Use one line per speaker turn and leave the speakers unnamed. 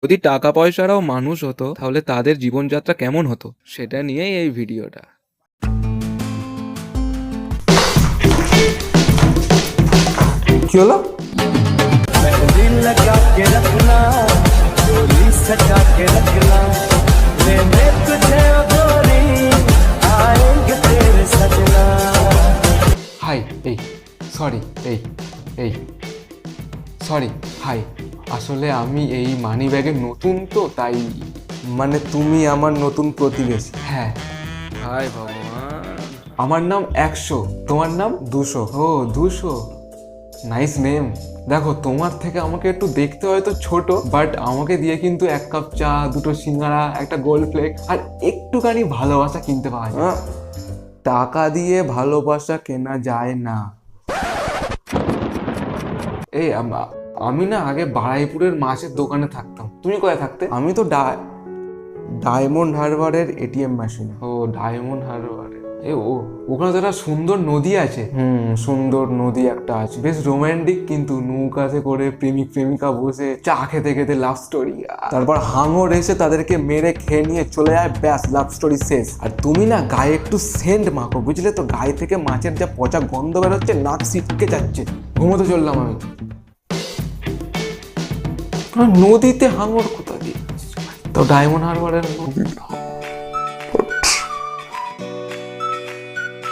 যদি টাকা পয়সারাও মানুষ হতো তাহলে তাদের জীবনযাত্রা কেমন হতো সেটা নিয়েই এই ভিডিওটা।
কি হলো?
হাই, এই সরি, এই সরি, হাই। আসলে আমি এই মানি ব্যাগে নতুন তো তাই।
মানে তুমি আমার নতুন প্রতিবেশী?
হ্যাঁ।
হায় ভগবান।
আমার নাম 100, তোমার নাম
200।
ও 200, নাইস নেম। দেখো, তোমার থেকে আমাকে একটু দেখতে হয়তো ছোট, বাট আমাকে দিয়ে কিন্তু 1 কাপ চা, 2টো সিঙ্গারা, একটা গোল্ড ফ্লেক আর একটুখানি ভালোবাসা কিনতে পাওয়া যায়।
টাকা দিয়ে ভালোবাসা কেনা যায় না।
এই আমি না আগে বারাইপুরের মাছের দোকানে থাকতাম। তুমি কোথায় থাকতে?
আমি তো ডায়মন্ড হারবারের এটিএম মেশিনে।
ও, ডায়মন্ড হারবারে। ওখানে তো একটা সুন্দর নদী আছে।
সুন্দর নদী একটা আছে।
বেশ রোমান্টিক, কিন্তু নৌকাতে করে প্রেমিক প্রেমিকা বসে চা খেতে খেতে লাভ স্টোরি।
তারপর হাঙর এসে তাদেরকে মেরে খেয়ে নিয়ে চলে যায়, ব্যাস লাভ স্টোরি শেষ। আর তুমি না গায়ে একটু সেন্ট মাখো, বুঝলে তো? গায়ে থেকে মাছের যা পচা গন্ধ বেরোচ্ছে, নাক সিটকে যাচ্ছে।
ঘুমোতে চললাম আমি।
নদীতে হাঙর কোথা দিয়ে?
তো ডায়মন্ড হারবারের